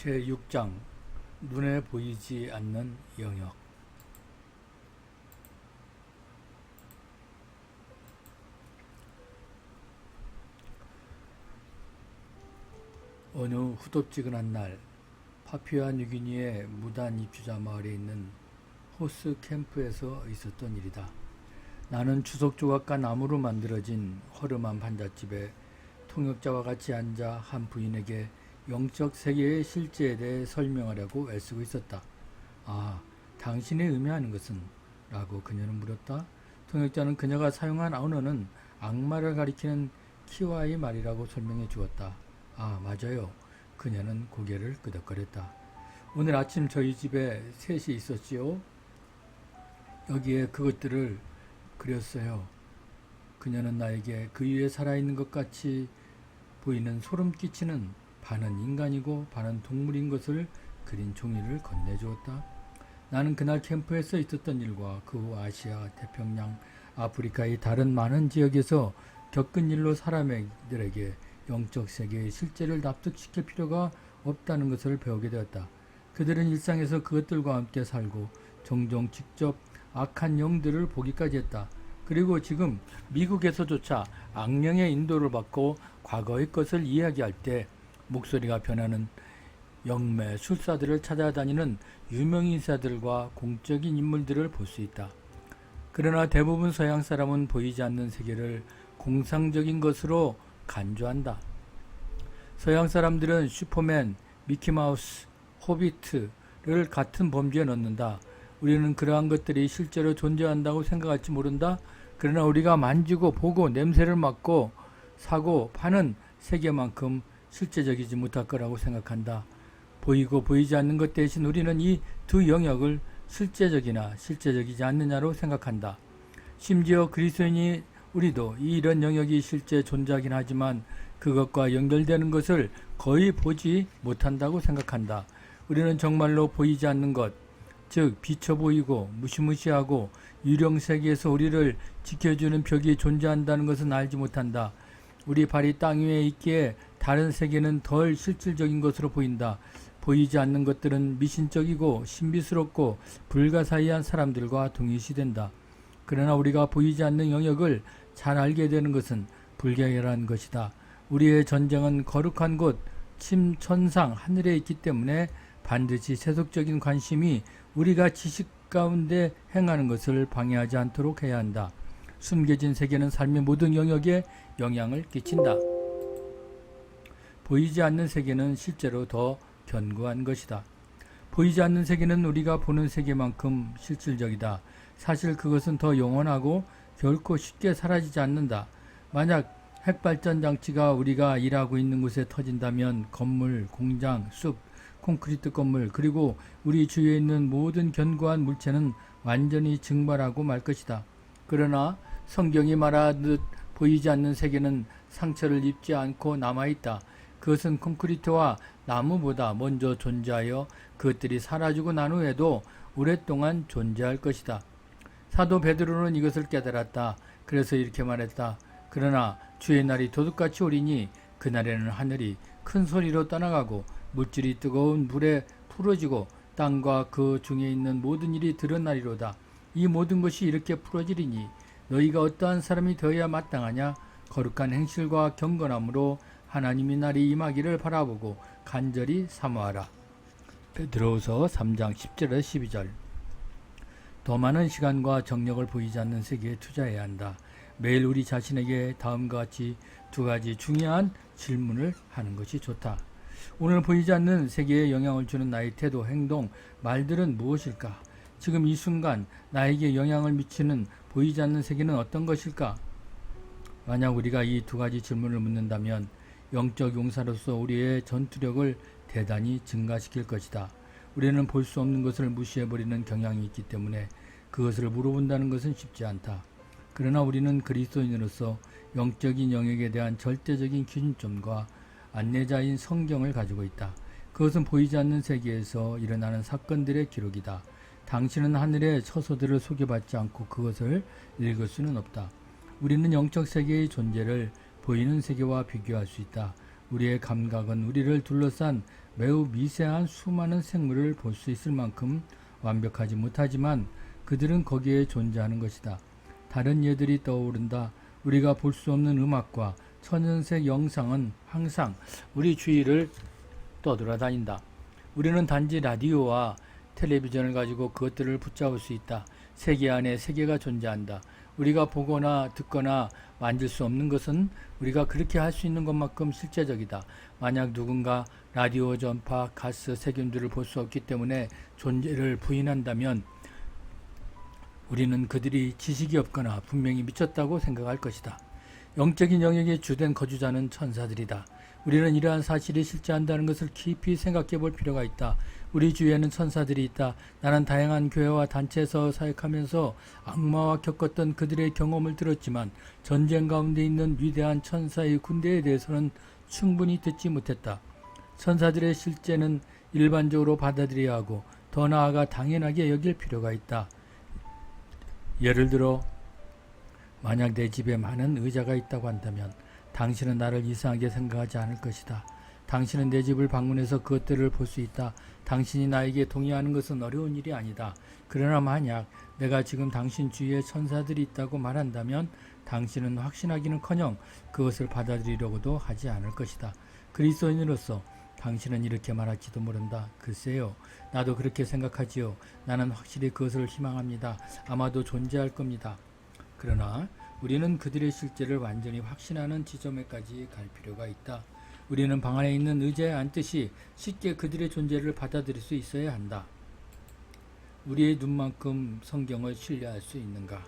제6장 눈에 보이지 않는 영역. 어느 후덥지근한 날 파푸아 뉴기니의 무단 입주자 마을에 있는 호스 캠프에서 있었던 일이다. 나는 주석 조각과 나무로 만들어진 허름한 반잣집에 통역자와 같이 앉아 한 부인에게 영적 세계의 실제에 대해 설명하려고 애쓰고 있었다. 아, 당신이 의미하는 것은? 라고 그녀는 물었다. 통역자는 그녀가 사용한 언어는 악마를 가리키는 키와의 말이라고 설명해 주었다. 아, 맞아요. 그녀는 고개를 끄덕거렸다. 오늘 아침 저희 집에 셋이 있었지요. 여기에 그것들을 그렸어요. 그녀는 나에게 그 위에 살아있는 것 같이 보이는 소름 끼치는 반은 인간이고 반은 동물인 것을 그린 종이를 건네주었다. 나는 그날 캠프에서 있었던 일과 그 후 아시아, 태평양, 아프리카의 다른 많은 지역에서 겪은 일로 사람들에게 영적 세계의 실제를 납득시킬 필요가 없다는 것을 배우게 되었다. 그들은 일상에서 그것들과 함께 살고 종종 직접 악한 영들을 보기까지 했다. 그리고 지금 미국에서조차 악령의 인도를 받고 과거의 것을 이야기할 때 목소리가 변하는 영매 술사들을 찾아다니는 유명인사들과 공적인 인물들을 볼 수 있다. 그러나 대부분 서양 사람은 보이지 않는 세계를 공상적인 것으로 간주한다. 서양 사람들은 슈퍼맨, 미키마우스, 호비트를 같은 범주에 넣는다. 우리는 그러한 것들이 실제로 존재한다고 생각할지 모른다. 그러나 우리가 만지고 보고 냄새를 맡고 사고 파는 세계만큼 실제적이지 못할 거라고 생각한다. 보이고 보이지 않는 것 대신 우리는 이 두 영역을 실제적이나 실제적이지 않느냐로 생각한다. 심지어 그리스도인이 우리도 이런 영역이 실제 존재하긴 하지만 그것과 연결되는 것을 거의 보지 못한다고 생각한다. 우리는 정말로 보이지 않는 것, 즉 비쳐 보이고 무시무시하고 유령 세계에서 우리를 지켜주는 벽이 존재한다는 것은 알지 못한다. 우리 발이 땅 위에 있기에 다른 세계는 덜 실질적인 것으로 보인다. 보이지 않는 것들은 미신적이고 신비스럽고 불가사의한 사람들과 동일시된다. 그러나 우리가 보이지 않는 영역을 잘 알게 되는 것은 불결한 것이다. 우리의 전쟁은 거룩한 곳, 침천상 하늘에 있기 때문에 반드시 세속적인 관심이 우리가 지식 가운데 행하는 것을 방해하지 않도록 해야 한다. 숨겨진 세계는 삶의 모든 영역에 영향을 끼친다. 보이지 않는 세계는 실제로 더 견고한 것이다. 보이지 않는 세계는 우리가 보는 세계만큼 실질적이다. 사실 그것은 더 영원하고 결코 쉽게 사라지지 않는다. 만약 핵발전 장치가 우리가 일하고 있는 곳에 터진다면 건물, 공장, 숲, 콘크리트 건물 그리고 우리 주위에 있는 모든 견고한 물체는 완전히 증발하고 말 것이다. 그러나 성경이 말하듯 보이지 않는 세계는 상처를 입지 않고 남아있다. 그것은 콘크리트와 나무보다 먼저 존재하여 그것들이 사라지고 난 후에도 오랫동안 존재할 것이다. 사도 베드로는 이것을 깨달았다. 그래서 이렇게 말했다. 그러나 주의 날이 도둑같이 오리니 그날에는 하늘이 큰 소리로 떠나가고 물질이 뜨거운 불에 풀어지고 땅과 그 중에 있는 모든 일이 드러나리로다. 이 모든 것이 이렇게 풀어지리니 너희가 어떠한 사람이 되어야 마땅하냐? 거룩한 행실과 경건함으로 하나님의 날이 임하기를 바라보고 간절히 사모하라. 베드로후서 3장 10절에서 12절. 더 많은 시간과 정력을 보이지 않는 세계에 투자해야 한다. 매일 우리 자신에게 다음과 같이 두 가지 중요한 질문을 하는 것이 좋다. 오늘 보이지 않는 세계에 영향을 주는 나의 태도, 행동, 말들은 무엇일까? 지금 이 순간 나에게 영향을 미치는 보이지 않는 세계는 어떤 것일까? 만약 우리가 이 두 가지 질문을 묻는다면 영적 용사로서 우리의 전투력을 대단히 증가시킬 것이다. 우리는 볼 수 없는 것을 무시해버리는 경향이 있기 때문에 그것을 물어본다는 것은 쉽지 않다. 그러나 우리는 그리스도인으로서 영적인 영역에 대한 절대적인 기준점과 안내자인 성경을 가지고 있다. 그것은 보이지 않는 세계에서 일어나는 사건들의 기록이다. 당신은 하늘의 처소들을 소개받지 않고 그것을 읽을 수는 없다. 우리는 영적 세계의 존재를 보이는 세계와 비교할 수 있다. 우리의 감각은 우리를 둘러싼 매우 미세한 수많은 생물을 볼 수 있을 만큼 완벽하지 못하지만 그들은 거기에 존재하는 것이다. 다른 예들이 떠오른다. 우리가 볼 수 없는 음악과 천연색 영상은 항상 우리 주위를 떠돌아다닌다. 우리는 단지 라디오와 텔레비전을 가지고 그것들을 붙잡을 수 있다. 세계 안에 세계가 존재한다. 우리가 보거나 듣거나 만질 수 없는 것은 우리가 그렇게 할 수 있는 것만큼 실제적이다. 만약 누군가 라디오 전파, 가스, 세균들을 볼 수 없기 때문에 존재를 부인한다면 우리는 그들이 지식이 없거나 분명히 미쳤다고 생각할 것이다. 영적인 영역의 주된 거주자는 천사들이다. 우리는 이러한 사실이 실제한다는 것을 깊이 생각해 볼 필요가 있다. 우리 주위에는 천사들이 있다. 나는 다양한 교회와 단체에서 사역하면서 악마와 겪었던 그들의 경험을 들었지만 전쟁 가운데 있는 위대한 천사의 군대에 대해서는 충분히 듣지 못했다. 천사들의 실제는 일반적으로 받아들여야 하고 더 나아가 당연하게 여길 필요가 있다. 예를 들어 만약 내 집에 많은 의자가 있다고 한다면 당신은 나를 이상하게 생각하지 않을 것이다. 당신은 내 집을 방문해서 그것들을 볼 수 있다. 당신이 나에게 동의하는 것은 어려운 일이 아니다. 그러나 만약 내가 지금 당신 주위에 천사들이 있다고 말한다면 당신은 확신하기는커녕 그것을 받아들이려고도 하지 않을 것이다. 그리스도인으로서 당신은 이렇게 말할지도 모른다. 글쎄요, 나도 그렇게 생각하지요. 나는 확실히 그것을 희망합니다. 아마도 존재할 겁니다. 그러나 우리는 그들의 실제를 완전히 확신하는 지점에까지 갈 필요가 있다. 우리는 방 안에 있는 의자에 앉듯이 쉽게 그들의 존재를 받아들일 수 있어야 한다. 우리의 눈만큼 성경을 신뢰할 수 있는가?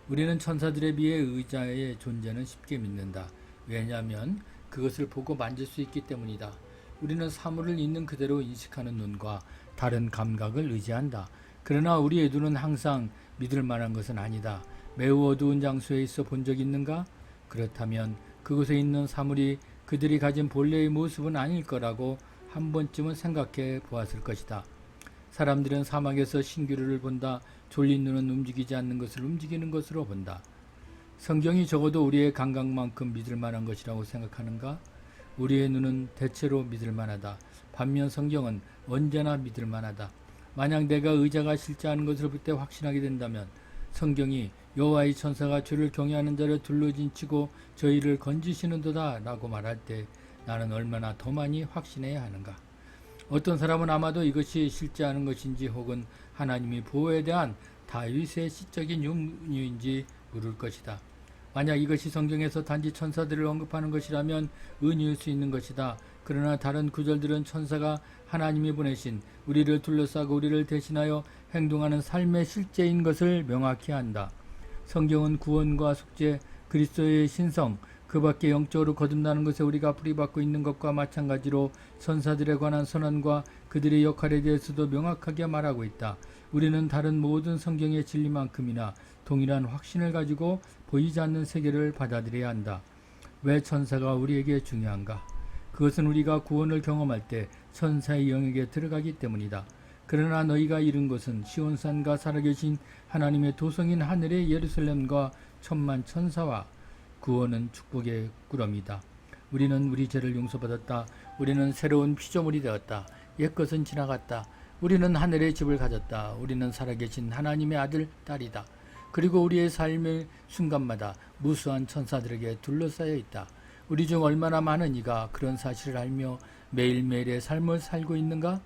우리는 천사들에 비해 의자의 존재는 쉽게 믿는다. 왜냐하면 그것을 보고 만질 수 있기 때문이다. 우리는 사물을 있는 그대로 인식하는 눈과 다른 감각을 의지한다. 그러나 우리의 눈은 항상 믿을 만한 것은 아니다. 매우 어두운 장소에 있어 본 적 있는가? 그렇다면 그곳에 있는 사물이 그들이 가진 본래의 모습은 아닐 거라고 한 번쯤은 생각해 보았을 것이다. 사람들은 사막에서 신기루를 본다. 졸린 눈은 움직이지 않는 것을 움직이는 것으로 본다. 성경이 적어도 우리의 감각만큼 믿을 만한 것이라고 생각하는가? 우리의 눈은 대체로 믿을 만하다. 반면 성경은 언제나 믿을 만하다. 만약 내가 의자가 실제하는 것을 볼 때 확신하게 된다면 성경이 여호와의 천사가 주를 경외하는 자를 둘러진치고 저희를 건지시는도다 라고 말할 때 나는 얼마나 더 많이 확신해야 하는가. 어떤 사람은 아마도 이것이 실제하는 것인지 혹은 하나님의 보호에 대한 다윗의 시적인 윤유인지 물을 것이다. 만약 이것이 성경에서 단지 천사들을 언급하는 것이라면 은유일 수 있는 것이다. 그러나 다른 구절들은 천사가 하나님이 보내신 우리를 둘러싸고 우리를 대신하여 행동하는 삶의 실제인 것을 명확히 한다. 성경은 구원과 속죄, 그리스도의 신성, 그 밖에 영적으로 거듭나는 것에 우리가 뿌리박고 있는 것과 마찬가지로 천사들에 관한 선언과 그들의 역할에 대해서도 명확하게 말하고 있다. 우리는 다른 모든 성경의 진리만큼이나 동일한 확신을 가지고 보이지 않는 세계를 받아들여야 한다. 왜 천사가 우리에게 중요한가? 그것은 우리가 구원을 경험할 때 천사의 영역에 들어가기 때문이다. 그러나 너희가 이룬 것은 시온산과 살아계신 하나님의 도성인 하늘의 예루살렘과 천만 천사와 구원은 축복의 꾸러미다. 우리는 우리 죄를 용서받았다. 우리는 새로운 피조물이 되었다. 옛것은 지나갔다. 우리는 하늘의 집을 가졌다. 우리는 살아계신 하나님의 아들, 딸이다. 그리고 우리의 삶의 순간마다 무수한 천사들에게 둘러싸여 있다. 우리 중 얼마나 많은 이가 그런 사실을 알며 매일매일의 삶을 살고 있는가?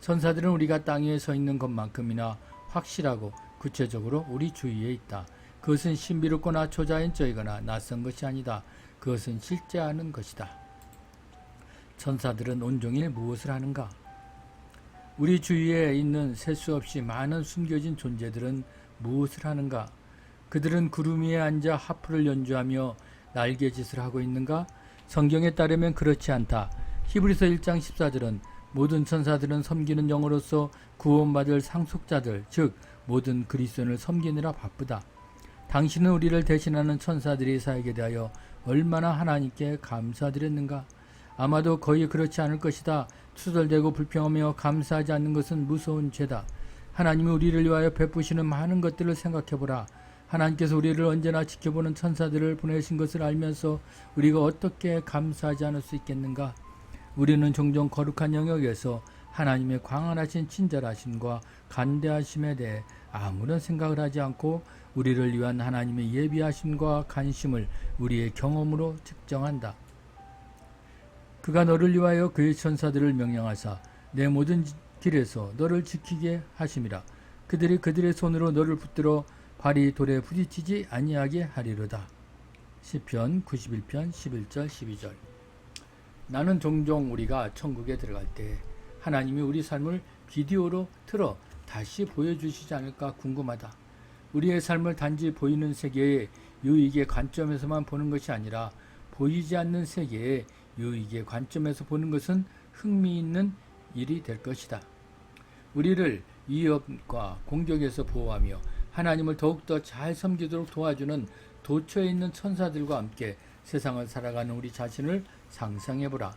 천사들은 우리가 땅 위에 서 있는 것만큼이나 확실하고 구체적으로 우리 주위에 있다. 그것은 신비롭거나 초자연적이거나 낯선 것이 아니다. 그것은 실제하는 것이다. 천사들은 온종일 무엇을 하는가? 우리 주위에 있는 셀 수 없이 많은 숨겨진 존재들은 무엇을 하는가? 그들은 구름 위에 앉아 하프를 연주하며 날개짓을 하고 있는가? 성경에 따르면 그렇지 않다. 히브리서 1장 14절은 모든 천사들은 섬기는 영으로서 구원받을 상속자들, 즉 모든 그리스도인을 섬기느라 바쁘다. 당신은 우리를 대신하는 천사들의 사역에 대하여 얼마나 하나님께 감사드렸는가? 아마도 거의 그렇지 않을 것이다. 투덜대고 불평하며 감사하지 않는 것은 무서운 죄다. 하나님이 우리를 위하여 베푸시는 많은 것들을 생각해보라. 하나님께서 우리를 언제나 지켜보는 천사들을 보내신 것을 알면서 우리가 어떻게 감사하지 않을 수 있겠는가? 우리는 종종 거룩한 영역에서 하나님의 광활하신 친절하심과 간대하심에 대해 아무런 생각을 하지 않고 우리를 위한 하나님의 예비하심과 관심을 우리의 경험으로 측정한다. 그가 너를 위하여 그의 천사들을 명령하사 내 모든 길에서 너를 지키게 하심이라. 그들이 그들의 손으로 너를 붙들어 발이 돌에 부딪히지 아니하게 하리로다. 시편 91편 11절 12절. 나는 종종 우리가 천국에 들어갈 때 하나님이 우리 삶을 비디오로 틀어 다시 보여주시지 않을까 궁금하다. 우리의 삶을 단지 보이는 세계의 유익의 관점에서만 보는 것이 아니라 보이지 않는 세계의 유익의 관점에서 보는 것은 흥미있는 일이 될 것이다. 우리를 위협과 공격에서 보호하며 하나님을 더욱더 잘 섬기도록 도와주는 도처에 있는 천사들과 함께 세상을 살아가는 우리 자신을 상상해보라.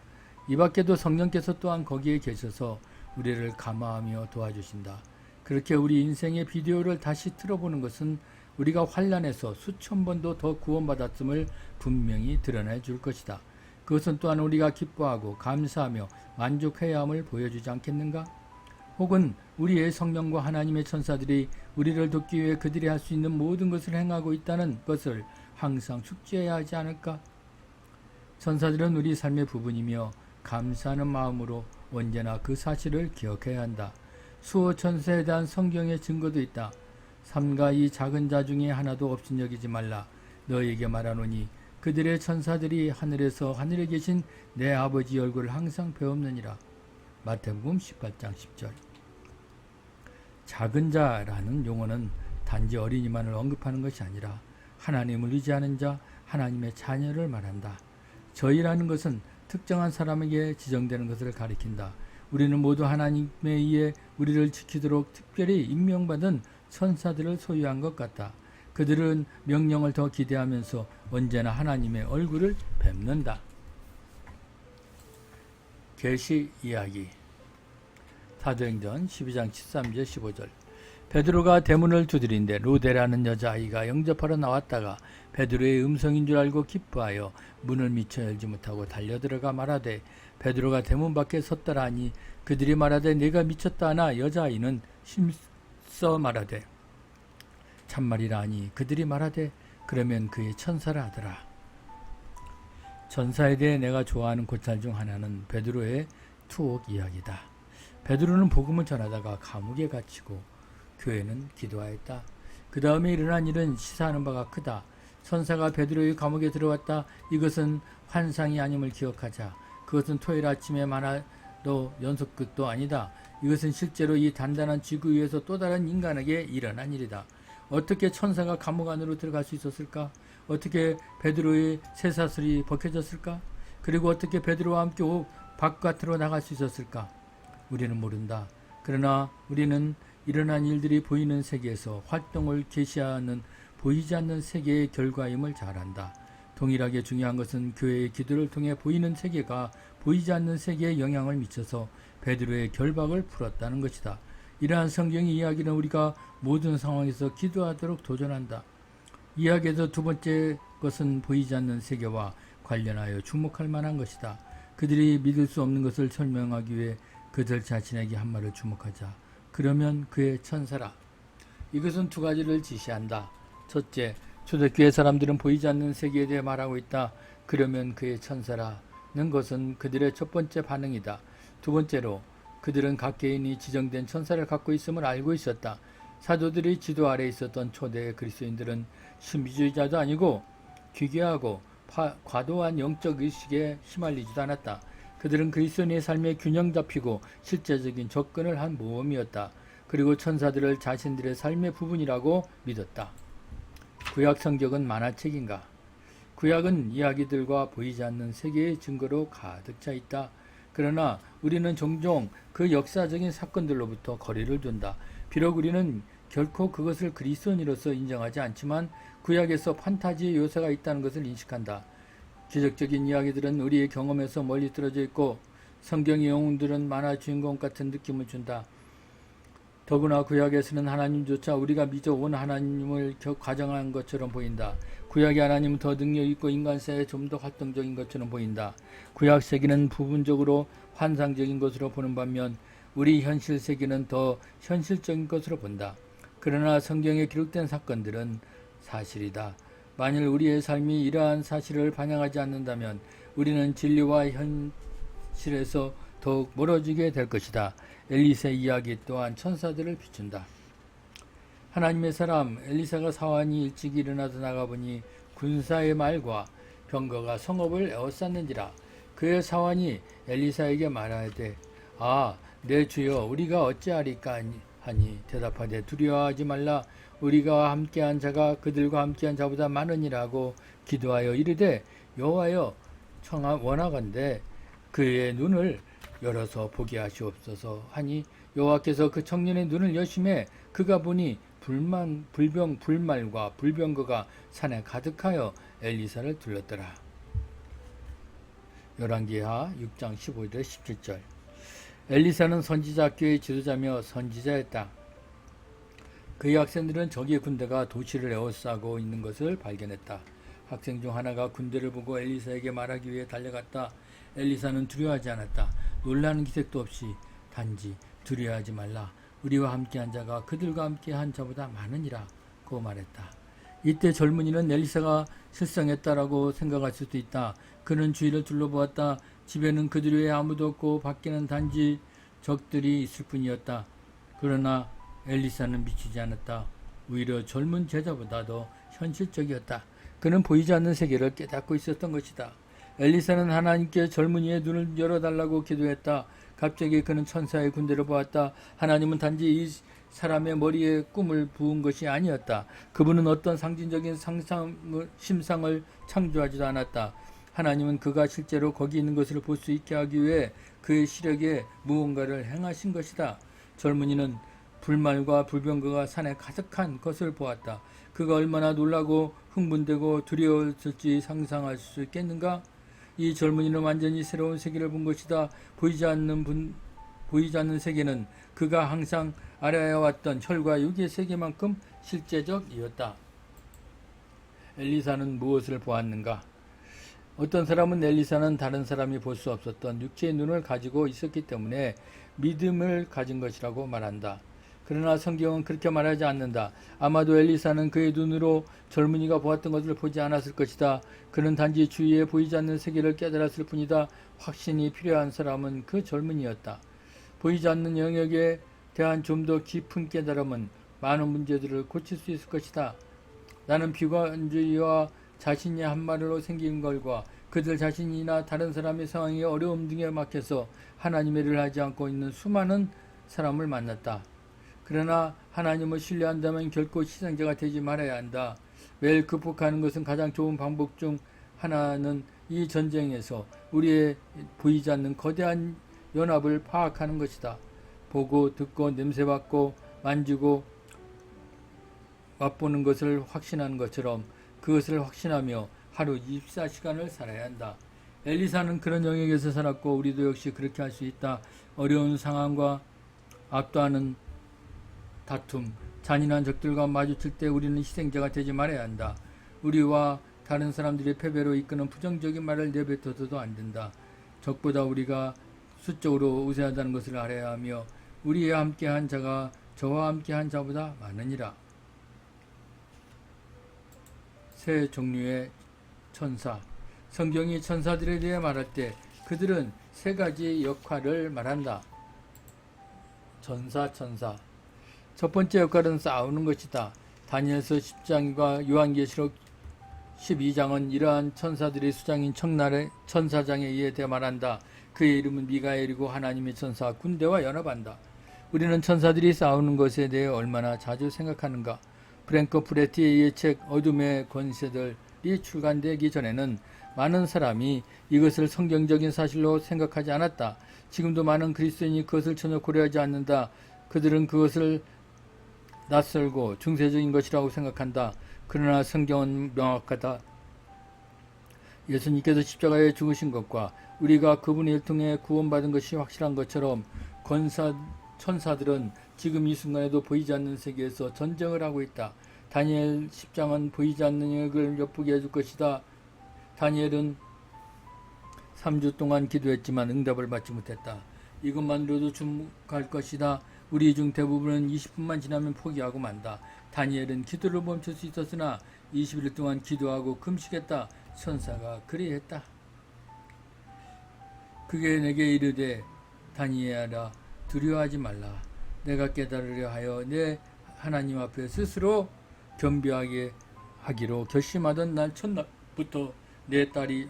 이 밖에도 성령께서 또한 거기에 계셔서 우리를 감화하며 도와주신다. 그렇게 우리 인생의 비디오를 다시 틀어보는 것은 우리가 환난에서 수천 번도 더 구원받았음을 분명히 드러내 줄 것이다. 그것은 또한 우리가 기뻐하고 감사하며 만족해야 함을 보여주지 않겠는가? 혹은 우리의 성령과 하나님의 천사들이 우리를 돕기 위해 그들이 할 수 있는 모든 것을 행하고 있다는 것을 항상 숙지해야 하지 않을까? 천사들은 우리 삶의 부분이며 감사하는 마음으로 언제나 그 사실을 기억해야 한다. 수호 천사에 대한 성경의 증거도 있다. 삼가 이 작은 자 중에 하나도 없인 여기지 말라. 너에게 말하노니 그들의 천사들이 하늘에서 하늘에 계신 내 아버지 얼굴을 항상 배웁느니라. 마태복음 18장 10절. 작은 자라는 용어는 단지 어린이만을 언급하는 것이 아니라 하나님을 의지하는 자, 하나님의 자녀를 말한다. 저희라는 것은 특정한 사람에게 지정되는 것을 가리킨다. 우리는 모두 하나님에 의해 우리를 지키도록 특별히 임명받은 천사들을 소유한 것 같다. 그들은 명령을 더 기대하면서 언제나 하나님의 얼굴을 뵙는다. 계시 이야기. 사도행전 12장 13절 15절. 베드로가 대문을 두드린데 로데라는 여자아이가 영접하러 나왔다가 베드로의 음성인 줄 알고 기뻐하여 문을 미처 열지 못하고 달려들어가 말하되 베드로가 대문 밖에 섰더라 하니 그들이 말하되 내가 미쳤다 하나 여자아이는 힘써 말하되 참말이라 하니 그들이 말하되 그러면 그의 천사라 하더라. 천사에 대해 내가 좋아하는 고찰 중 하나는 베드로의 투옥 이야기다. 베드로는 복음을 전하다가 감옥에 갇히고 교회는 기도하였다. 그 다음에 일어난 일은 시사하는 바가 크다. 천사가 베드로의 감옥에 들어왔다. 이것은 환상이 아님을 기억하자. 그것은 토요일 아침에 만화도 연속극도 아니다. 이것은 실제로 이 단단한 지구 위에서 또 다른 인간에게 일어난 일이다. 어떻게 천사가 감옥 안으로 들어갈 수 있었을까? 어떻게 베드로의 쇠사슬이 벗겨졌을까? 그리고 어떻게 베드로와 함께 바깥으로 나갈 수 있었을까? 우리는 모른다. 그러나 우리는 일어난 일들이 보이는 세계에서 활동을 계시하는 보이지 않는 세계의 결과임을 잘 안다. 동일하게 중요한 것은 교회의 기도를 통해 보이는 세계가 보이지 않는 세계에 영향을 미쳐서 베드로의 결박을 풀었다는 것이다. 이러한 성경의 이야기는 우리가 모든 상황에서 기도하도록 도전한다. 이야기에서 두 번째 것은 보이지 않는 세계와 관련하여 주목할 만한 것이다. 그들이 믿을 수 없는 것을 설명하기 위해 그들 자신에게 한 말을 주목하자. 그러면 그의 천사라. 이것은 두 가지를 지시한다. 첫째, 초대교회 사람들은 보이지 않는 세계에 대해 말하고 있다. 그러면 그의 천사라는 것은 그들의 첫 번째 반응이다. 두 번째로, 그들은 각 개인이 지정된 천사를 갖고 있음을 알고 있었다. 사도들이 지도 아래 있었던 초대 그리스도인들은 신비주의자도 아니고 기괴하고 과도한 영적 의식에 휘말리지도 않았다. 그들은 그리스도인의 삶에 균형 잡히고 실제적인 접근을 한 모험이었다. 그리고 천사들을 자신들의 삶의 부분이라고 믿었다. 구약 성경은 만화책인가? 구약은 이야기들과 보이지 않는 세계의 증거로 가득 차 있다. 그러나 우리는 종종 그 역사적인 사건들로부터 거리를 둔다. 비록 우리는 결코 그것을 그리스도인으로서 인정하지 않지만 구약에서 판타지의 요소가 있다는 것을 인식한다. 기적적인 이야기들은 우리의 경험에서 멀리 떨어져 있고 성경의 영웅들은 만화 주인공 같은 느낌을 준다. 더구나 구약에서는 하나님조차 우리가 믿어온 하나님을 가정한 것처럼 보인다. 구약의 하나님은 더 능력있고 인간 사이에 좀 더 활동적인 것처럼 보인다. 구약 세계는 부분적으로 환상적인 것으로 보는 반면 우리 현실 세계는 더 현실적인 것으로 본다. 그러나 성경에 기록된 사건들은 사실이다. 만일 우리의 삶이 이러한 사실을 반영하지 않는다면 우리는 진리와 현실에서 더욱 멀어지게 될 것이다. 엘리사의 이야기 또한 천사들을 비춘다. 하나님의 사람 엘리사가 사환이 일찍 일어나서 나가보니 군사의 말과 병거가 성읍을 에워쌌는지라. 그의 사환이 엘리사에게 말하되 내 주여 우리가 어찌하리까 하니 대답하되 두려워하지 말라. 우리가 함께한 자가 그들과 함께한 자보다 많으니라고 기도하여 이르되 여호와여 원하건대 그의 눈을 열어서 보게 하시옵소서 하니 여호와께서 그 청년의 눈을 여심해 그가 보니 불말과 불병거가 산에 가득하여 엘리사를 둘렀더라. 열왕기하 6장 15절에 17절. 엘리사는 선지자 학교의 지도자며 선지자였다. 그의 학생들은 적의 군대가 도시를 에워싸고 있는 것을 발견했다. 학생 중 하나가 군대를 보고 엘리사에게 말하기 위해 달려갔다. 엘리사는 두려워하지 않았다. 놀라는 기색도 없이 단지 두려워하지 말라. 우리와 함께한 자가 그들과 함께한 자보다 많으니라 고 말했다. 이때 젊은이는 엘리사가 실성했다라고 생각할 수도 있다. 그는 주위를 둘러보았다. 집에는 그들 외에 아무도 없고 밖에는 단지 적들이 있을 뿐이었다. 그러나 엘리사는 미치지 않았다. 오히려 젊은 제자보다 더 현실적이었다. 그는 보이지 않는 세계를 깨닫고 있었던 것이다. 엘리사는 하나님께 젊은이의 눈을 열어달라고 기도했다. 갑자기 그는 천사의 군대를 보았다. 하나님은 단지 이 사람의 머리에 꿈을 부은 것이 아니었다. 그분은 어떤 상징적인 심상을 창조하지도 않았다. 하나님은 그가 실제로 거기 있는 것을 볼 수 있게 하기 위해 그의 시력에 무언가를 행하신 것이다. 젊은이는 불말과 불병거가 산에 가득한 것을 보았다. 그가 얼마나 놀라고 흥분되고 두려웠을지 상상할 수 있겠는가? 이 젊은이는 완전히 새로운 세계를 본 것이다. 보이지 않는 세계는 그가 항상 알아야 왔던 혈과 육의 세계만큼 실제적이었다. 엘리사는 무엇을 보았는가? 어떤 사람은 엘리사는 다른 사람이 볼 수 없었던 육체의 눈을 가지고 있었기 때문에 믿음을 가진 것이라고 말한다. 그러나 성경은 그렇게 말하지 않는다. 아마도 엘리사는 그의 눈으로 젊은이가 보았던 것을 보지 않았을 것이다. 그는 단지 주위에 보이지 않는 세계를 깨달았을 뿐이다. 확신이 필요한 사람은 그 젊은이였다. 보이지 않는 영역에 대한 좀 더 깊은 깨달음은 많은 문제들을 고칠 수 있을 것이다. 나는 비관주의와 자신이 한 말로 생긴 걸과 그들 자신이나 다른 사람의 상황이 어려움 등에 막혀서 하나님의 일을 하지 않고 있는 수많은 사람을 만났다. 그러나 하나님을 신뢰한다면 결코 희생자가 되지 말아야 한다. 매일 극복하는 것은 가장 좋은 방법 중 하나는 이 전쟁에서 우리의 보이지 않는 거대한 연합을 파악하는 것이다. 보고 듣고 냄새맡고 만지고 맛보는 것을 확신하는 것처럼 그것을 확신하며 하루 24시간을 살아야 한다. 엘리사는 그런 영역에서 살았고 우리도 역시 그렇게 할 수 있다. 어려운 상황과 압도하는 다툼, 잔인한 적들과 마주칠 때 우리는 희생자가 되지 말아야 한다. 우리와 다른 사람들의 패배로 이끄는 부정적인 말을 내뱉어서도 안 된다. 적보다 우리가 수적으로 우세하다는 것을 알아야 하며 우리와 함께한 자가 저와 함께한 자보다 많으니라. 세 종류의 천사. 성경이 천사들에 대해 말할 때 그들은 세 가지 역할을 말한다. 천사. 첫 번째 역할은 싸우는 것이다. 다니엘서 10장과 요한계시록 12장은 이러한 천사들의 수장인 청나라의 천사장에 의해 대말한다. 그의 이름은 미가엘이고 하나님의 천사 군대와 연합한다. 우리는 천사들이 싸우는 것에 대해 얼마나 자주 생각하는가? 프랭크 프레티의 책 어둠의 권세들이 출간되기 전에는 많은 사람이 이것을 성경적인 사실로 생각하지 않았다. 지금도 많은 그리스도인이 그것을 전혀 고려하지 않는다. 그들은 그것을 낯설고 중세적인 것이라고 생각한다. 그러나 성경은 명확하다. 예수님께서 십자가에 죽으신 것과 우리가 그분의 일 통해 구원받은 것이 확실한 것처럼 천사들은 지금 이 순간에도 보이지 않는 세계에서 전쟁을 하고 있다. 다니엘 10장은 보이지 않는 역을 엿보게 해줄 것이다. 다니엘은 3주 동안 기도했지만 응답을 받지 못했다. 이것만으로도 주목할 것이다. 우리 중 대부분은 20분만 지나면 포기하고 만다. 다니엘은 기도를 멈출 수 있었으나 21일 동안 기도하고 금식했다. 천사가 그리했다. 그게 내게 이르되 다니엘아 두려워하지 말라. 내가 깨달으려 하여 내 하나님 앞에 스스로 겸비하게 하기로 결심하던 날 첫날부터 내 딸이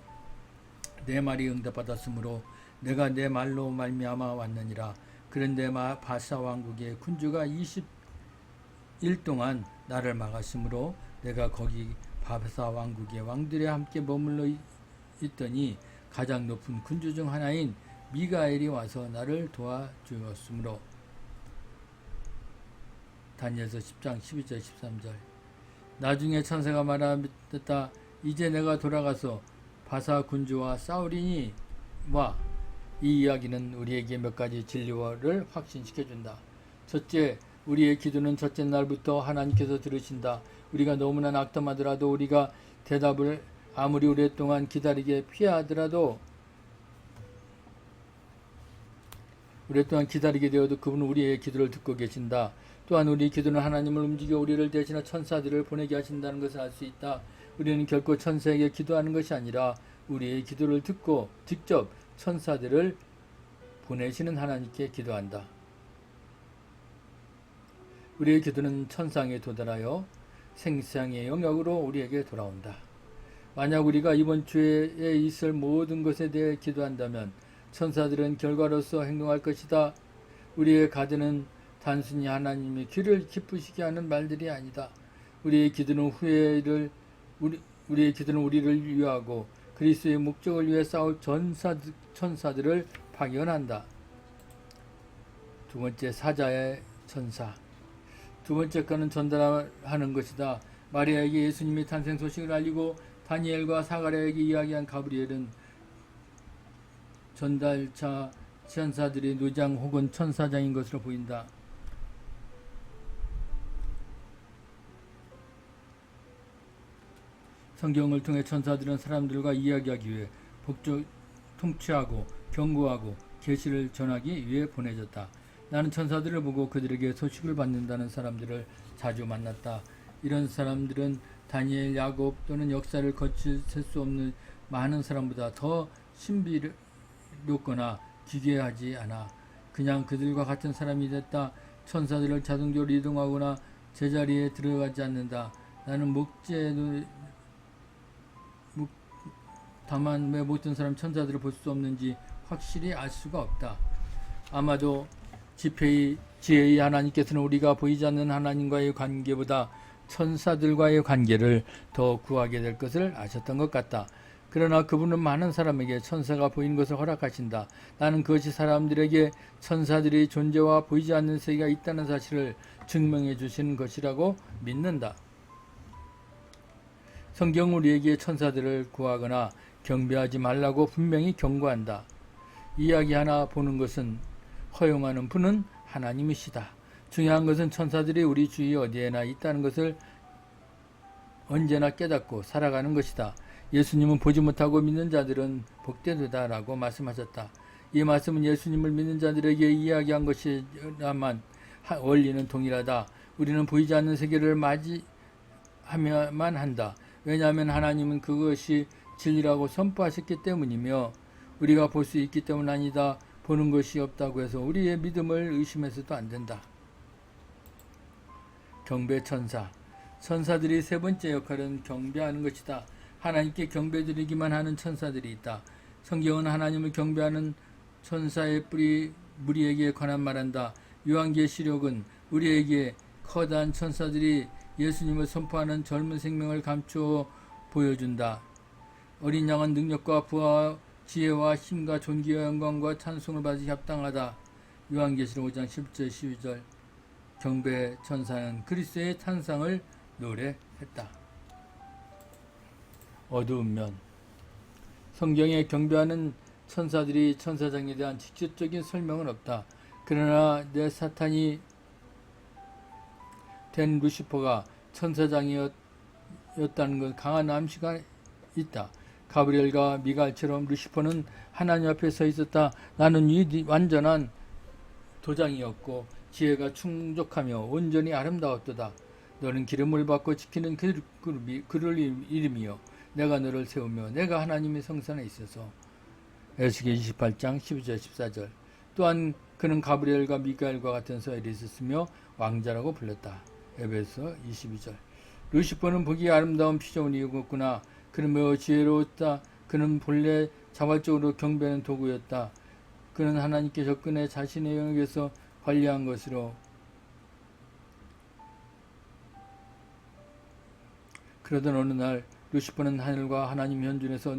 내 말이 응답받았으므로 내가 내 말로 말미암아 왔느니라. 그런데 바사 왕국의 군주가 20일 동안 나를 막았으므로 내가 거기 바사 왕국의 왕들에 함께 머물러 있더니 가장 높은 군주 중 하나인 미가엘이 와서 나를 도와주었으므로. 다니엘서 10장 12절 13절. 나중에 천사가 말하였다. 이제 내가 돌아가서 바사 군주와 싸우리니 와. 이 이야기는 우리에게 몇 가지 진리를 확신시켜준다. 첫째, 우리의 기도는 첫째 날부터 하나님께서 들으신다. 우리가 너무나 낙담하더라도, 우리가 대답을 아무리 오랫동안 기다리게 피하더라도, 오랫동안 기다리게 되어도 그분은 우리의 기도를 듣고 계신다. 또한 우리 기도는 하나님을 움직여 우리를 대신해 천사들을 보내게 하신다는 것을 알 수 있다. 우리는 결코 천사에게 기도하는 것이 아니라 우리의 기도를 듣고 직접 천사들을 보내시는 하나님께 기도한다. 우리의 기도는 천상에 도달하여 생상의 영역으로 우리에게 돌아온다. 만약 우리가 이번 주에 있을 모든 것에 대해 기도한다면 천사들은 결과로서 행동할 것이다. 우리의 가드는 단순히 하나님의 귀를 기쁘시게 하는 말들이 아니다. 우리의 기도는 우리를 위하고 그리스도의 목적을 위해 싸울 천사들을 파견한다. 두 번째, 사자의 천사. 두 번째 거는 전달하는 것이다. 마리아에게 예수님의 탄생 소식을 알리고 다니엘과 사가랴에게 이야기한 가브리엘은 전달차 천사들의 노장 혹은 천사장인 것으로 보인다. 성경을 통해 천사들은 사람들과 이야기하기 위해 통치하고 경고하고 계시를 전하기 위해 보내졌다. 나는 천사들을 보고 그들에게 소식을 받는다는 사람들을 자주 만났다. 이런 사람들은 다니엘, 야곱 또는 역사를 거칠 수 없는 많은 사람보다 더 신비롭거나 기괴하지 않아. 그냥 그들과 같은 사람이 됐다. 천사들을 자동적으로 이동하거나 제자리에 들어가지 않는다. 나는 다만 왜 모든 사람 천사들을 볼 수 없는지 확실히 알 수가 없다. 아마도 지혜의 하나님께서는 우리가 보이지 않는 하나님과의 관계보다 천사들과의 관계를 더 구하게 될 것을 아셨던 것 같다. 그러나 그분은 많은 사람에게 천사가 보이는 것을 허락하신다. 나는 그것이 사람들에게 천사들의 존재와 보이지 않는 세계가 있다는 사실을 증명해 주시는 것이라고 믿는다. 성경은 우리에게 천사들을 구하거나 경배하지 말라고 분명히 경고한다. 이야기 하나 보는 것은 허용하는 분은 하나님이시다. 중요한 것은 천사들이 우리 주위 어디에나 있다는 것을 언제나 깨닫고 살아가는 것이다. 예수님은 보지 못하고 믿는 자들은 복되도다라고 말씀하셨다. 이 말씀은 예수님을 믿는 자들에게 이야기한 것이라만 원리는 동일하다. 우리는 보이지 않는 세계를 맞이하야만 한다. 왜냐하면 하나님은 그것이 진리라고 선포하셨기 때문이며 우리가 볼 수 있기 때문 아니다. 보는 것이 없다고 해서 우리의 믿음을 의심해서도 안 된다. 경배천사. 천사들이 세 번째 역할은 경배하는 것이다. 하나님께 경배드리기만 하는 천사들이 있다. 성경은 하나님을 경배하는 천사의 무리에게 관한 말한다. 요한계시록은 우리에게 커다란 천사들이 예수님을 선포하는 젊은 생명을 감추어 보여준다. 어린 양은 능력과 부와 지혜와 힘과 존귀와 영광과 찬송을 받으시 합당하다. 요한계시록 5장 10절 12절. 경배 천사는 그리스도의 탄생을 노래했다. 어두운 면. 성경에 경배하는 천사들이 천사장에 대한 직접적인 설명은 없다. 그러나 내 사탄이 된 루시퍼가 천사장이었다는 건 강한 암시가 있다. 가브리엘과 미갈처럼 루시퍼는 하나님 앞에 서 있었다. 나는 완전한 도장이었고 지혜가 충족하며 온전히 아름다웠도다. 너는 기름을 받고 지키는 그를 이름이요 내가 너를 세우며 내가 하나님의 성산에 있어서. 에스겔 28장 12절 14절. 또한 그는 가브리엘과 미가엘과 같은 서열이 있었으며 왕자라고 불렸다. 에베소 22절. 루시퍼는 보기 아름다운 피조물이었구나. 그는 매우 지혜로웠다. 그는 본래 자발적으로 경배하는 도구였다. 그는 하나님께 접근해 자신의 영역에서 관리한 것으로. 그러던 어느 날 루시퍼는 하늘과 하나님 현존에서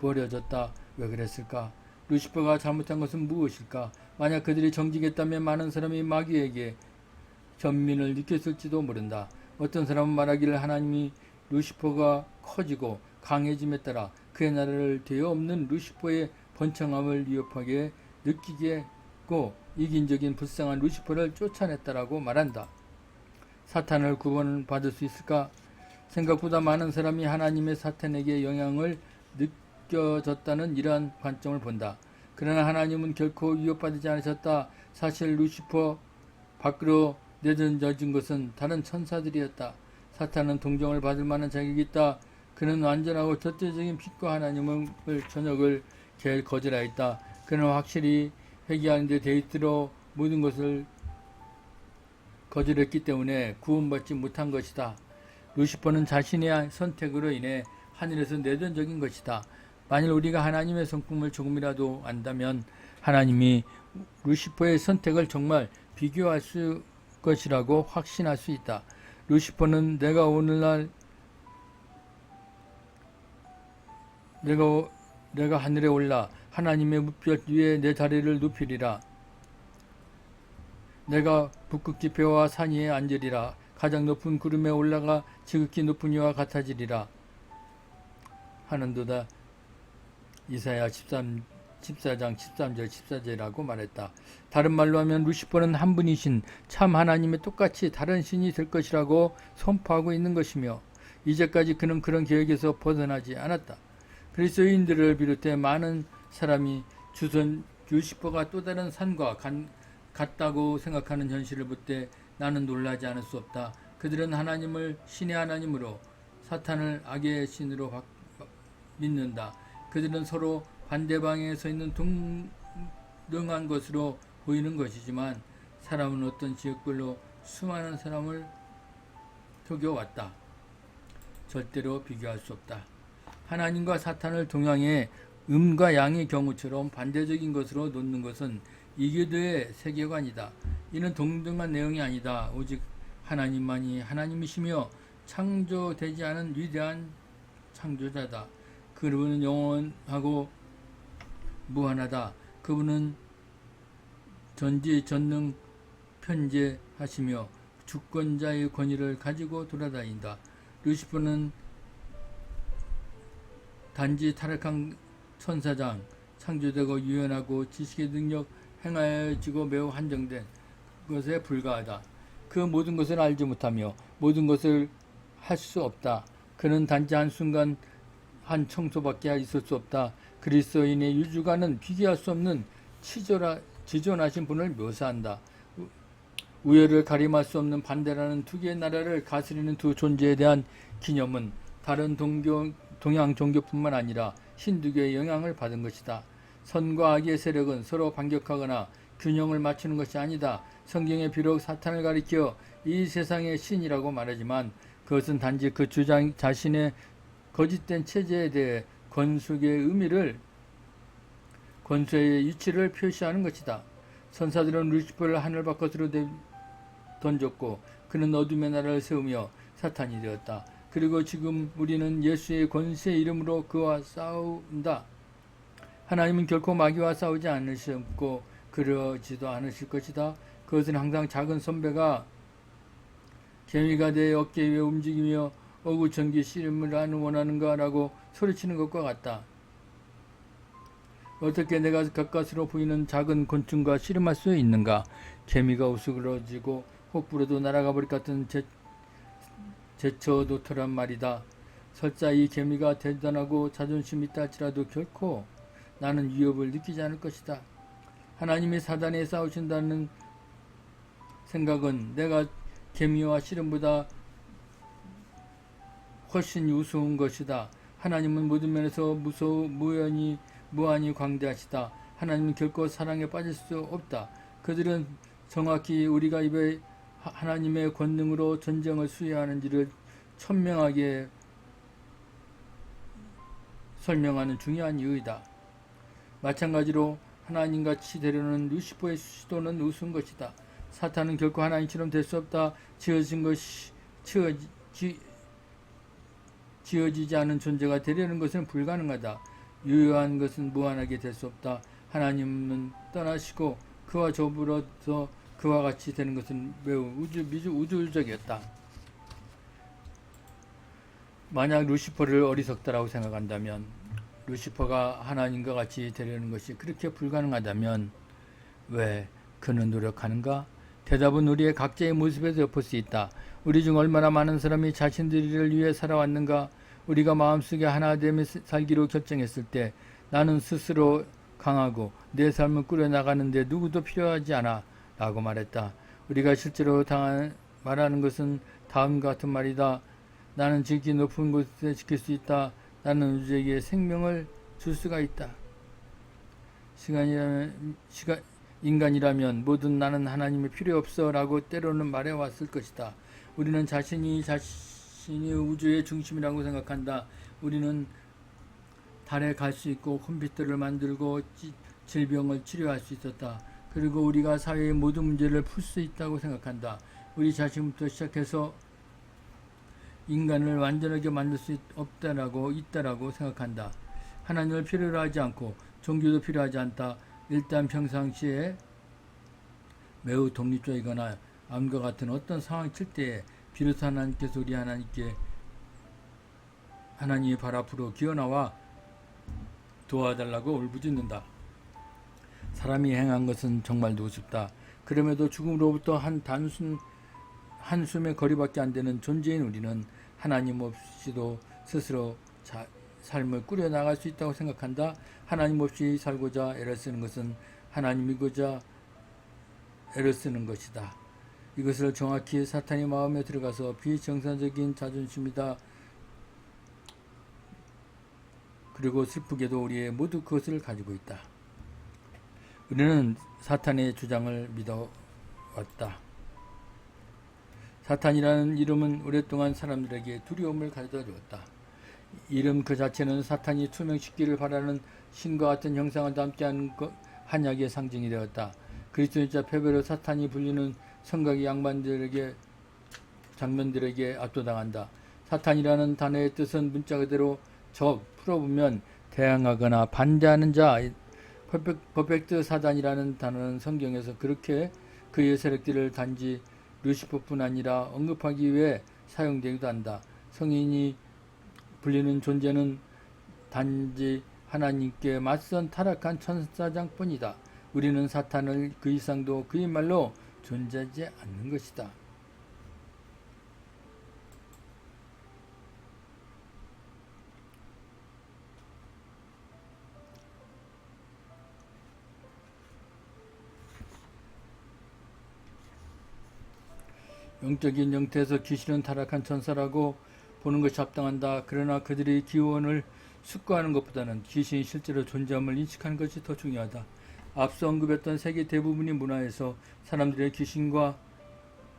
내버려졌다. 왜 그랬을까? 루시퍼가 잘못한 것은 무엇일까? 만약 그들이 정직했다면 많은 사람이 마귀에게 견민을 느꼈을지도 모른다. 어떤 사람은 말하기를 하나님이 루시퍼가 커지고 강해짐에 따라 그의 나라를 되어 없는 루시퍼의 번창함을 위협하게 느끼겠고 이긴적인 불쌍한 루시퍼를 쫓아냈다라고 말한다. 사탄을 구원받을 수 있을까? 생각보다 많은 사람이 하나님의 사탄에게 영향을 느껴졌다는 이러한 관점을 본다. 그러나 하나님은 결코 위협받지 않으셨다. 사실 루시퍼 밖으로 내던져진 것은 다른 천사들이었다. 사탄은 동정을 받을 만한 자격이 있다. 그는 완전하고 절대적인 빛과 하나님을 저녁을 거절하였다. 그는 확실히 회개하는 데 데이트로 모든 것을 거절했기 때문에 구원받지 못한 것이다. 루시퍼는 자신의 선택으로 인해 하늘에서 내던적인 것이다. 만일 우리가 하나님의 성품을 조금이라도 안다면 하나님이 루시퍼의 선택을 정말 비교할 것이라고 확신할 수 있다. 루시퍼는 내가 하늘에 올라 하나님의 뭇별 위에 내 다리를 눕히리라. 내가 북극 지폐와 산 위에 앉으리라. 가장 높은 구름에 올라가 지극히 높은 이와 같아지리라 하는도다. 이사야 14장 13절 14절이라고 말했다. 다른 말로 하면 루시퍼는 한 분이신 참 하나님의 똑같이 다른 신이 될 것이라고 선포하고 있는 것이며 이제까지 그는 그런 계획에서 벗어나지 않았다. 그리스도인들을 비롯해 많은 사람이 주선 루시퍼가 또 다른 산과 같다고 생각하는 현실을 볼 때 나는 놀라지 않을 수 없다. 그들은 하나님을 신의 하나님으로 사탄을 악의 신으로 믿는다. 그들은 서로 반대방에 서 있는 동등한 것으로 보이는 것이지만 사람은 어떤 지역별로 수많은 사람을 속여왔다. 절대로 비교할 수 없다. 하나님과 사탄을 동양의 음과 양의 경우처럼 반대적인 것으로 놓는 것은 이교도의 세계관이다. 이는 동등한 내용이 아니다. 오직 하나님만이 하나님이시며 창조되지 않은 위대한 창조자다. 그분은 영원하고 무한하다. 그분은 전지전능 편재하시며 주권자의 권위를 가지고 돌아다닌다. 루시퍼는 단지 타락한 천사장, 창조되고 유연하고 지식의 능력 행하여지고 매우 한정된 것에 불과하다. 그 모든 것을 알지 못하며 모든 것을 할 수 없다. 그는 단지 한순간 한 청소밖에 있을 수 없다. 그리스도인의 유주가는 비교할 수 없는 지존하신 분을 묘사한다. 우열을 가림할 수 없는 반대라는 두 개의 나라를 다스리는 두 존재에 대한 기념은 다른 동양 종교뿐만 아니라 힌두교의 영향을 받은 것이다. 선과 악의 세력은 서로 반격하거나 균형을 맞추는 것이 아니다. 성경에 비록 사탄을 가리켜 이 세상의 신이라고 말하지만 그것은 단지 그 주장 자신의 거짓된 체제에 대해 권수의 위치를 표시하는 것이다. 선사들은 루시퍼를 하늘 바깥으로 던졌고 그는 어둠의 나라를 세우며 사탄이 되었다. 그리고 지금 우리는 예수의 권세의 이름으로 그와 싸운다. 하나님은 결코 마귀와 싸우지 않으셨고 그러지도 않으실 것이다. 그것은 항상 작은 선배가 개미가 내 어깨 위에 움직이며 어구천기 씨름을 원하는가 라고 소리치는 것과 같다. 어떻게 내가 가까스로 보이는 작은 곤충과 씨름할 수 있는가? 개미가 우스그러지고 혹부로도 날아가 버릴 것 같은 제처 노트란 말이다. 설사 이 개미가 대단하고 자존심이 있다 할지라도 결코 나는 위협을 느끼지 않을 것이다. 하나님이 사단에 싸우신다는 생각은 내가 개미와 씨름보다 훨씬 우스운 것이다. 하나님은 모든 면에서 무한히 광대하시다. 하나님은 결코 사랑에 빠질 수 없다. 그들은 정확히 우리가 입에 하나님의 권능으로 전쟁을 수행하는지를 천명하게 설명하는 중요한 이유이다. 마찬가지로 하나님같이 되려는 루시퍼의 시도는 우스운 것이다. 사탄은 결코 하나님처럼 될 수 없다. 지어지지 않은 존재가 되려는 것은 불가능하다. 유효한 것은 무한하게 될 수 없다. 하나님은 떠나시고 그와 더불어서 그와 같이 되는 것은 매우 우주적이었다. 만약 루시퍼를 어리석다라고 생각한다면, 루시퍼가 하나님과 같이 되려는 것이 그렇게 불가능하다면 왜 그는 노력하는가? 대답은 우리의 각자의 모습에서 엿볼 수 있다. 우리 중 얼마나 많은 사람이 자신들을 위해 살아왔는가? 우리가 마음속에 하나 되며 살기로 결정했을 때 나는 스스로 강하고 내 삶을 꾸려나가는데 누구도 필요하지 않아 라고 말했다. 우리가 실제로 말하는 것은 다음과 같은 말이다. 나는 지극히 높은 곳에 지킬 수 있다. 나는 우주에게 생명을 줄 수가 있다. 인간이라면 모든 나는 하나님이 필요 없어 라고 때로는 말해왔을 것이다. 우리는 자신이 우주의 중심이라고 생각한다. 우리는 달에 갈 수 있고 컴퓨터를 만들고 질병을 치료할 수 있었다. 그리고 우리가 사회의 모든 문제를 풀 수 있다고 생각한다. 우리 자신부터 시작해서 인간을 완전하게 만들 수 있다라고 생각한다. 하나님을 필요로 하지 않고 종교도 필요하지 않다. 일단 평상시에 매우 독립적이거나 암과 같은 어떤 상황이 칠 때에 비로소 하나님께서 우리 하나님의 발 앞으로 기어나와 도와달라고 울부짖는다. 사람이 행한 것은 정말도 우습다. 그럼에도 죽음으로부터 한숨의 거리밖에 안 되는 존재인 우리는 하나님 없이도 스스로 삶을 꾸려나갈 수 있다고 생각한다. 하나님 없이 살고자 애를 쓰는 것은 하나님이고자 애를 쓰는 것이다. 이것을 정확히 사탄의 마음에 들어가서 비정상적인 자존심이다. 그리고 슬프게도 우리의 모두 그것을 가지고 있다. 우리는 사탄의 주장을 믿어왔다. 사탄이라는 이름은 오랫동안 사람들에게 두려움을 가져다 주었다. 이름 그 자체는 사탄이 투명시키기를 바라는 신과 같은 형상을 담지 않은 한약의 상징이 되었다. 그리스도인자 패배로 사탄이 불리는 성곽의 장면들에게 압도당한다. 사탄이라는 단어의 뜻은 문자 그대로 풀어보면 대항하거나 반대하는 자, 퍼펙트 사단이라는 단어는 성경에서 그렇게 그의 세력들을 단지 루시퍼뿐 아니라 언급하기 위해 사용되기도 한다. 성인이 불리는 존재는 단지 하나님께 맞선 타락한 천사장뿐이다. 우리는 사탄을 그 이상도 그의 말로 존재하지 않는 것이다. 영적인 형태에서 귀신은 타락한 천사라고 보는 것이 합당한다. 그러나 그들의 기원을 숙고하는 것보다는 귀신이 실제로 존재함을 인식하는 것이 더 중요하다. 앞서 언급했던 세계 대부분의 문화에서 사람들의 귀신과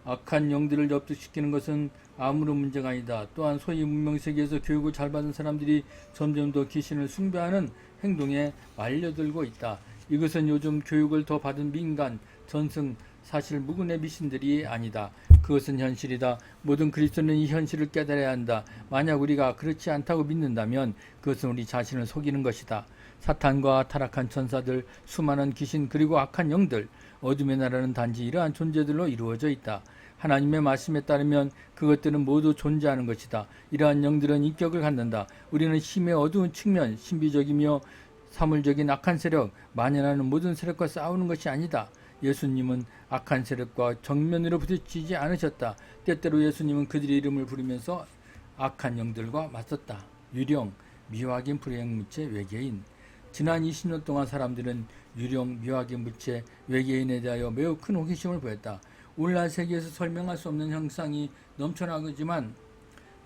악한 영들을 엽득시키는 것은 아무런 문제가 아니다. 또한 소위 문명세계에서 교육을 잘 받은 사람들이 점점 더 귀신을 숭배하는 행동에 말려들고 있다. 이것은 요즘 교육을 더 받은 민간, 전승, 사실 무근의 미신들이 아니다. 그것은 현실이다. 모든 그리스도는 이 현실을 깨달아야 한다. 만약 우리가 그렇지 않다고 믿는다면 그것은 우리 자신을 속이는 것이다. 사탄과 타락한 천사들, 수많은 귀신 그리고 악한 영들, 어둠의 나라는 단지 이러한 존재들로 이루어져 있다. 하나님의 말씀에 따르면 그것들은 모두 존재하는 것이다. 이러한 영들은 인격을 갖는다. 우리는 힘의 어두운 측면, 신비적이며 사물적인 악한 세력, 만연하는 모든 세력과 싸우는 것이 아니다. 예수님은 악한 세력과 정면으로 부딪히지 않으셨다. 때때로 예수님은 그들의 이름을 부르면서 악한 영들과 맞섰다. 유령, 미확인 불행물체 외계인. 지난 20년 동안 사람들은 유령, 미확인 물체, 외계인에 대하여 매우 큰 호기심을 보였다. 오늘날 세계에서 설명할 수 없는 형상이 넘쳐나지만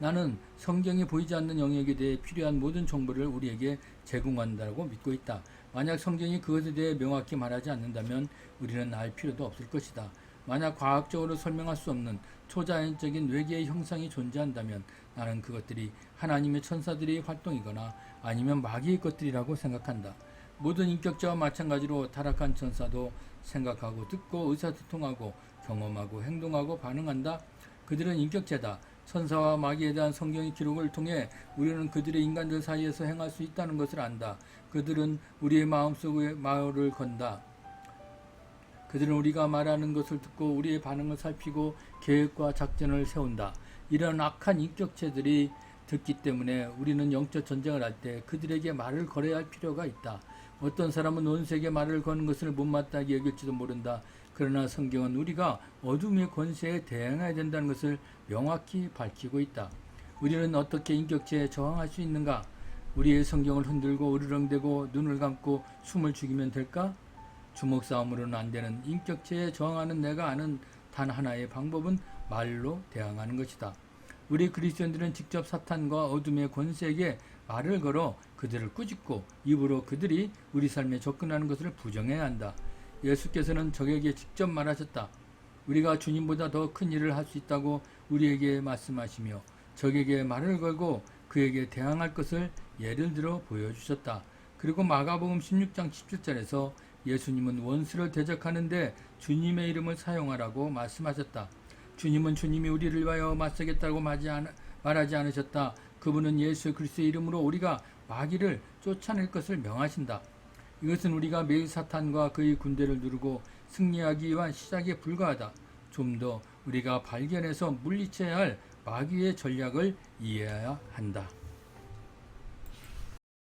나는 성경이 보이지 않는 영역에 대해 필요한 모든 정보를 우리에게 제공한다고 믿고 있다. 만약 성경이 그것에 대해 명확히 말하지 않는다면 우리는 알 필요도 없을 것이다. 만약 과학적으로 설명할 수 없는 초자연적인 외계의 형상이 존재한다면 나는 그것들이 하나님의 천사들의 활동이거나 아니면 마귀의 것들이라고 생각한다. 모든 인격자와 마찬가지로 타락한 천사도 생각하고 듣고 의사소통하고 경험하고 행동하고 반응한다. 그들은 인격체다. 천사와 마귀에 대한 성경의 기록을 통해 우리는 그들의 인간들 사이에서 행할 수 있다는 것을 안다. 그들은 우리의 마음속에 말을 건다. 그들은 우리가 말하는 것을 듣고 우리의 반응을 살피고 계획과 작전을 세운다. 이런 악한 인격체들이 듣기 때문에 우리는 영적 전쟁을 할 때 그들에게 말을 걸어야 할 필요가 있다. 어떤 사람은 원수에게 말을 거는 것을 못마땅하게 여길지도 모른다. 그러나 성경은 우리가 어둠의 권세에 대응해야 된다는 것을 명확히 밝히고 있다. 우리는 어떻게 인격체에 저항할 수 있는가? 우리의 성경을 흔들고 으르렁대고 눈을 감고 숨을 죽이면 될까? 주먹 싸움으로는 안 되는 인격체에 저항하는 내가 아는 단 하나의 방법은 말로 대항하는 것이다. 우리 그리스도인들은 직접 사탄과 어둠의 권세에게 말을 걸어 그들을 꾸짖고 입으로 그들이 우리 삶에 접근하는 것을 부정해야 한다. 예수께서는 적에게 직접 말하셨다. 우리가 주님보다 더 큰 일을 할 수 있다고 우리에게 말씀하시며 적에게 말을 걸고 그에게 대항할 것을 예를 들어 보여주셨다. 그리고 마가복음 16장 17절에서 예수님은 원수를 대적하는데 주님의 이름을 사용하라고 말씀하셨다. 주님은 주님이 우리를 위하여 맞서겠다고 말하지 않으셨다. 그분은 예수 그리스도의 이름으로 우리가 마귀를 쫓아낼 것을 명하신다. 이것은 우리가 매일 사탄과 그의 군대를 누르고 승리하기 위한 시작에 불과하다. 좀 더 우리가 발견해서 물리쳐야 할 마귀의 전략을 이해해야 한다.